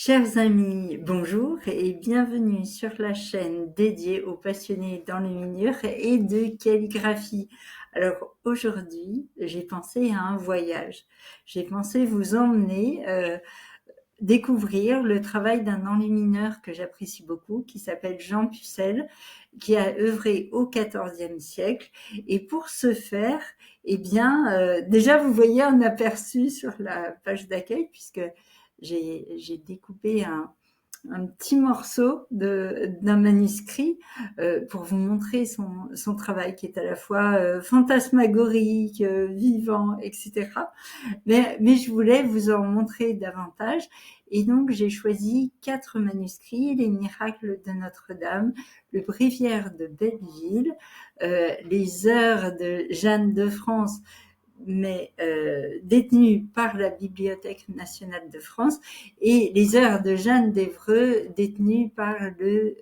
Chers amis, bonjour et bienvenue sur la chaîne dédiée aux passionnés d'enluminure et de calligraphie. Alors aujourd'hui, j'ai pensé à un voyage. J'ai pensé vous emmener découvrir le travail d'un enlumineur que j'apprécie beaucoup, qui s'appelle Jean Pucelle, qui a œuvré au XIVe siècle. Et pour ce faire, déjà vous voyez un aperçu sur la page d'accueil, puisque j'ai découpé un petit morceau d'un manuscrit pour vous montrer son travail qui est à la fois fantasmagorique, vivant, etc. Mais je voulais vous en montrer davantage. Et donc, j'ai choisi 4 manuscrits: les miracles de Notre-Dame, le bréviaire de Belleville, les heures de Jeanne de France, mais détenues par la Bibliothèque nationale de France, et les heures de Jeanne d'Évreux, détenues par le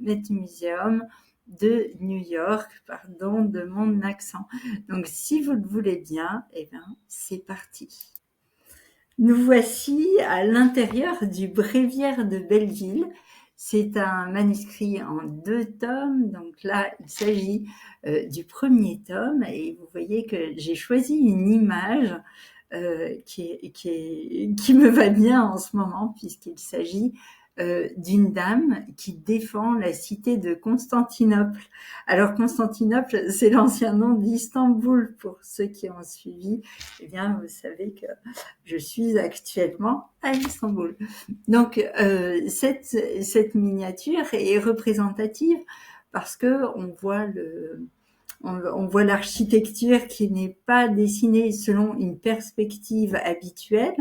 Met Museum de New York. Pardon de mon accent. Donc, si vous le voulez bien, c'est parti. Nous voici à l'intérieur du bréviaire de Belleville. C'est un manuscrit en 2 tomes. Donc là, il s'agit du premier tome. Et vous voyez que j'ai choisi une image qui me va bien en ce moment, puisqu'il s'agit d'une dame qui défend la cité de Constantinople. Alors Constantinople, c'est l'ancien nom d'Istanbul. Pour ceux qui ont suivi, vous savez que je suis actuellement à Istanbul. Donc cette miniature est représentative parce que on voit l'architecture qui n'est pas dessinée selon une perspective habituelle.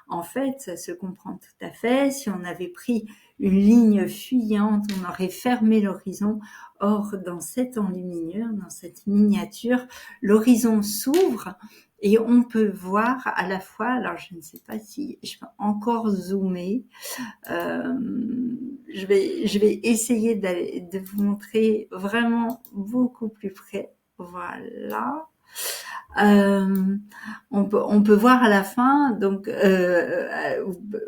En fait, ça se comprend tout à fait. Si on avait pris une ligne fuyante, on aurait fermé l'horizon. Or, dans cette enluminure, dans cette miniature, l'horizon s'ouvre et on peut voir à la fois, alors je ne sais pas si je peux encore zoomer, je vais essayer de vous montrer vraiment beaucoup plus près. Voilà. On peut voir à la fin, donc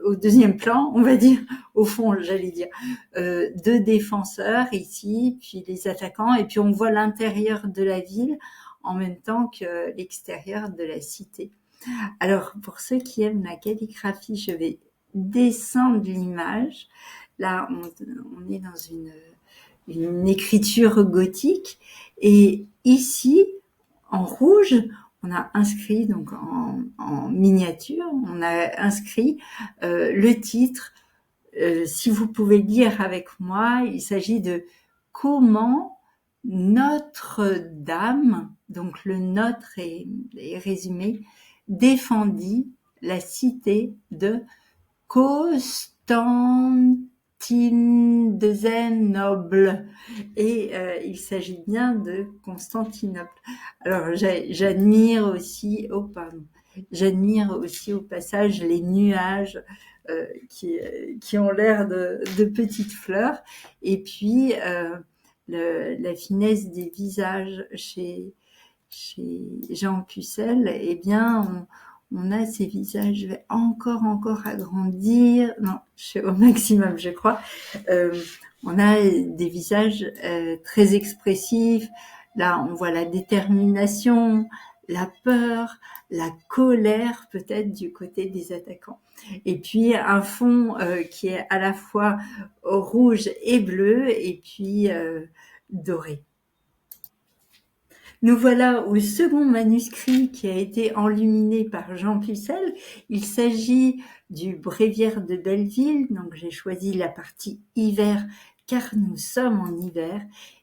au deuxième plan, on va dire, au fond, j'allais dire, 2 défenseurs ici, puis les attaquants, et puis on voit l'intérieur de la ville en même temps que l'extérieur de la cité. Alors, pour ceux qui aiment la calligraphie, je vais descendre l'image. Là, on est dans une écriture gothique. Et ici, en rouge, on a inscrit, donc en miniature, on a inscrit le titre. Si vous pouvez lire avec moi, il s'agit de Comment Notre-Dame, donc le notre est résumé, défendit la cité de Constantinople. Et il s'agit bien de Constantinople. Alors j'admire aussi au passage les nuages qui ont l'air de petites fleurs, et puis la finesse des visages chez Jean Pucelle. On a ces visages, je vais encore agrandir, non, au maximum, je crois. On a des visages très expressifs. Là, on voit la détermination, la peur, la colère, peut-être du côté des attaquants. Et puis un fond qui est à la fois rouge et bleu, et puis doré. Nous voilà au second manuscrit qui a été enluminé par Jean Pucelle. Il s'agit du bréviaire de Belleville. Donc j'ai choisi la partie hiver car nous sommes en hiver.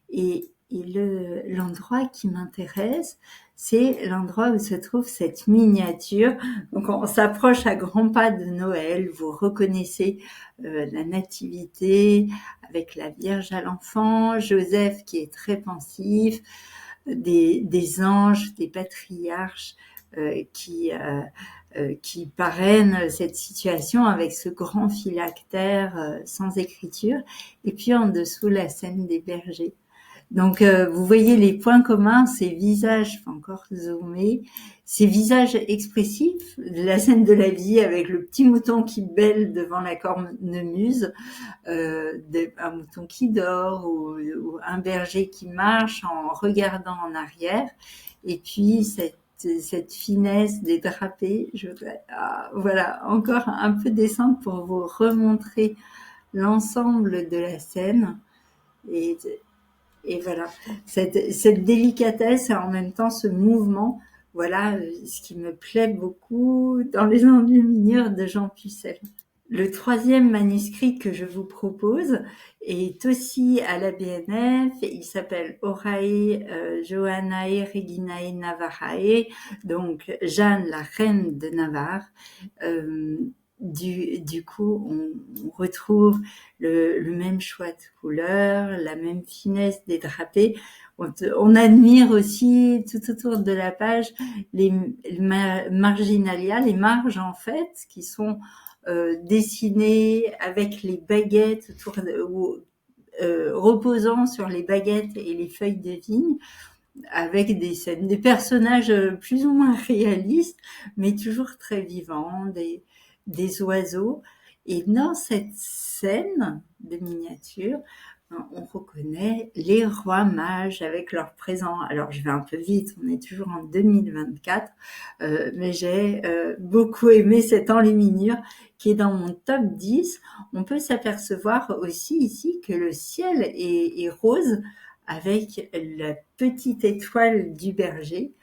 Et l'endroit qui m'intéresse, c'est l'endroit où se trouve cette miniature. Donc on s'approche à grands pas de Noël. Vous reconnaissez la nativité avec la Vierge à l'enfant, Joseph qui est très pensif, des anges, des patriarches qui parrainent cette situation avec ce grand phylactère sans écriture, et puis en dessous la scène des bergers. Donc, vous voyez les points communs, ces visages, je peux encore zoomer, ces visages expressifs, la scène de la vie avec le petit mouton qui bêle devant la cornemuse, un mouton qui dort ou un berger qui marche en regardant en arrière, et puis cette finesse des drapés. Voilà, encore un peu descendre pour vous remontrer l'ensemble de la scène. Et, et voilà, cette délicatesse et en même temps ce mouvement, voilà ce qui me plaît beaucoup dans les enluminures de Jean Pucelle. Le troisième manuscrit que je vous propose est aussi à la BNF. Il s'appelle Orae Johannae Reginae Navarrae, donc Jeanne, la reine de Navarre. Du coup, on retrouve le même choix de couleurs, la même finesse des drapés. On admire aussi tout autour de la page les marginalia, les marges en fait, qui sont dessinées avec les baguettes reposant sur les baguettes et les feuilles de vigne, avec des scènes, des personnages plus ou moins réalistes, mais toujours très vivants, des oiseaux. Et dans cette scène de miniature, on reconnaît les rois mages avec leurs présents. Alors, je vais un peu vite, on est toujours en 2024, mais j'ai beaucoup aimé cette enluminure qui est dans mon top 10. On peut s'apercevoir aussi ici que le ciel est rose avec la petite étoile du berger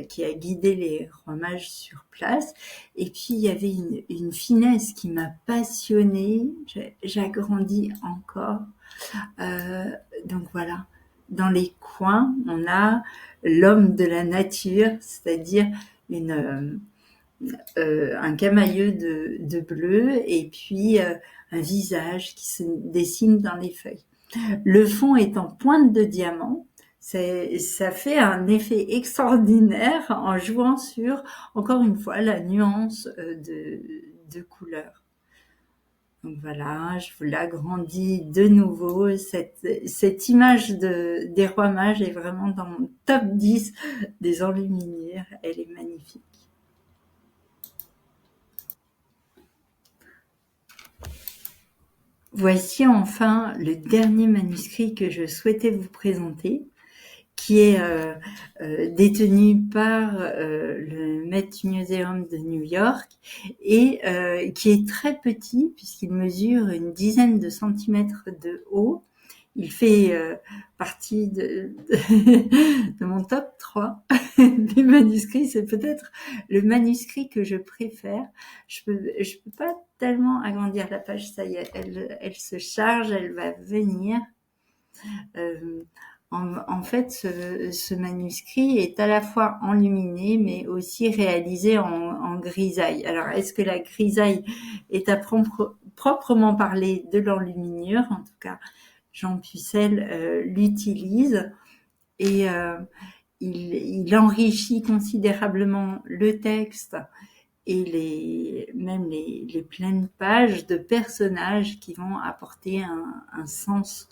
qui a guidé les rois mages sur place. Et puis, il y avait une finesse qui m'a passionnée. J'agrandis encore. Donc voilà, dans les coins, on a l'homme de la nature, c'est-à-dire un camailleux de bleu et puis un visage qui se dessine dans les feuilles. Le fond est en pointe de diamant. Ça fait un effet extraordinaire en jouant sur, encore une fois, la nuance de couleurs. Donc voilà, je vous l'agrandis de nouveau. Cette image des rois mages est vraiment dans mon top 10 des enluminures. Elle est magnifique. Voici enfin le dernier manuscrit que je souhaitais vous présenter, qui est détenu par le Met Museum de New York et qui est très petit puisqu'il mesure une dizaine de centimètres de haut. Il fait partie de mon top 3 des manuscrits. C'est peut-être le manuscrit que je préfère. Je peux pas tellement agrandir la page. Ça y est, elle se charge, elle va venir. En fait, ce manuscrit est à la fois enluminé, mais aussi réalisé en grisaille. Alors, est-ce que la grisaille est à proprement parler de l'enluminure? En tout cas, Jean Pucelle l'utilise et il enrichit considérablement le texte et même les pleines pages de personnages qui vont apporter un sens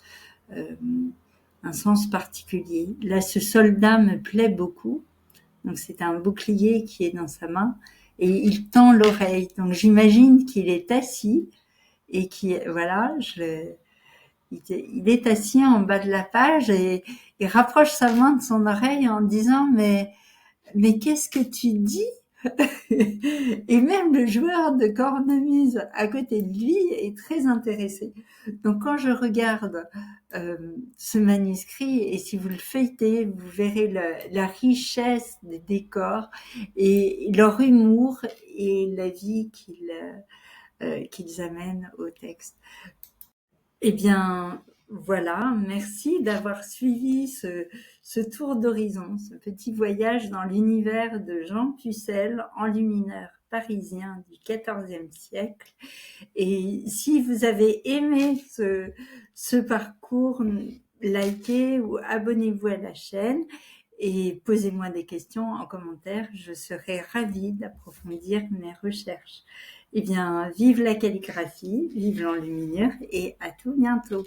particulier. Là, ce soldat me plaît beaucoup. Donc, c'est un bouclier qui est dans sa main et il tend l'oreille. Donc, j'imagine qu'il est assis et voilà, il est assis en bas de la page et il rapproche sa main de son oreille en disant mais qu'est-ce que tu dis? Et même le joueur de cornemuse à côté de lui est très intéressé. Donc quand je regarde ce manuscrit, et si vous le feuilletez, vous verrez la richesse des décors et leur humour et la vie qu'ils amènent au texte. Eh bien, voilà, merci d'avoir suivi ce tour d'horizon, ce petit voyage dans l'univers de Jean Pucelle, enlumineur parisien du XIVe siècle. Et si vous avez aimé ce parcours, likez ou abonnez-vous à la chaîne et posez-moi des questions en commentaire. Je serai ravie d'approfondir mes recherches. Eh bien, vive la calligraphie, vive l'enluminure et à tout bientôt.